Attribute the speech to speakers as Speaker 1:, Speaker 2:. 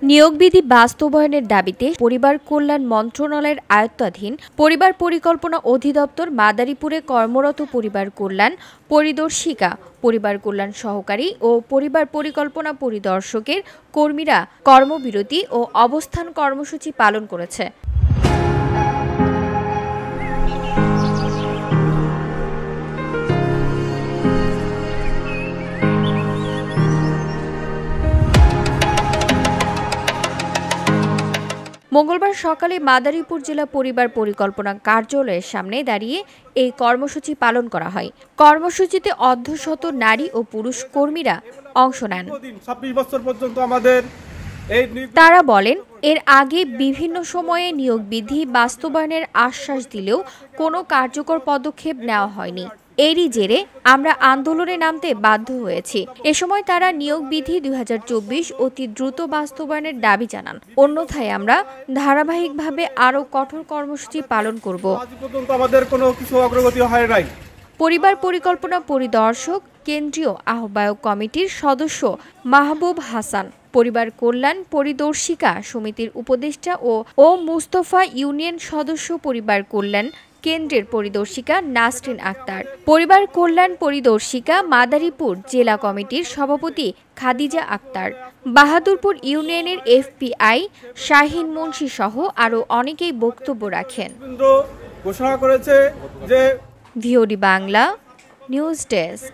Speaker 1: নিয়োগ বিধি বাস্তবায়নের দাবিতে পরিবার কল্যাণ মন্ত্রণালয়ের আয়ত্তাধীন পরিবার পরিকল্পনা অধিদপ্তর মাদারীপুরে কর্মরত পরিবার কল্যাণ পরিদর্শিকা, পরিবার কল্যাণ সহকারী ও পরিবার পরিকল্পনা পরিদর্শকের কর্মীরা কর্মবিরতি ও অবস্থান কর্মসূচি পালন করেছে। মঙ্গলবার সকালে মাদারীপুর জেলা পরিবার পরিকল্পনা কার্যালয়ের সামনে দাঁড়িয়ে এই কর্মসূচি পালন করা হয়। কর্মসূচিতে অর্ধশত নারী ও পুরুষ কর্মীরা অংশ নেন।
Speaker 2: 26 বছর পর্যন্ত আমাদের
Speaker 1: তারা বলেন, এর আগে বিভিন্ন সময়ে নিয়োগ বিধি বাস্তবায়নের আশ্বাস দিলেও কোনো কার্যকর পদক্ষেপ নেওয়া হয়নি। এরই জেরে আমরা আন্দোলনে নামতে বাধ্য হয়েছি। এ সময় তারা নিয়োগ বিধি 2024 অতি দ্রুত বাস্তবায়নের দাবি জানান। অন্যথায় আমরা ধারাবাহিকভাবে আরও কঠোর কর্মসূচি পালন করব।
Speaker 2: আমাদের কোনো কিছু অগ্রগতি হয় নাই।
Speaker 1: পরিবার পরিকল্পনা পরিদর্শক কেন্দ্রীয় আহ্বায়ক কমিটির সদস্য মাহবুব হাসান, পরিবার কল্যাণ পরিদর্শিকা সমিতির উপদেষ্টা ও মুস্তফা ইউনিয়ন সদস্য পরিবার কল্যাণ কেন্দ্রের পরিদর্শিকা নাসরিন আক্তার, পরিবার কল্যাণ পরিদর্শিকা মাদারীপুর জেলা কমিটির সভাপতি খাদিজা আক্তার, বাহাদুরপুর ইউনিয়নের এফপিআই শাহিন মুন্সি সহ আরও অনেকেই বক্তব্য রাখেন।
Speaker 2: ঘোষণা করেছে যে
Speaker 1: ভিওডি বাংলা নিউজ ডেস্ক।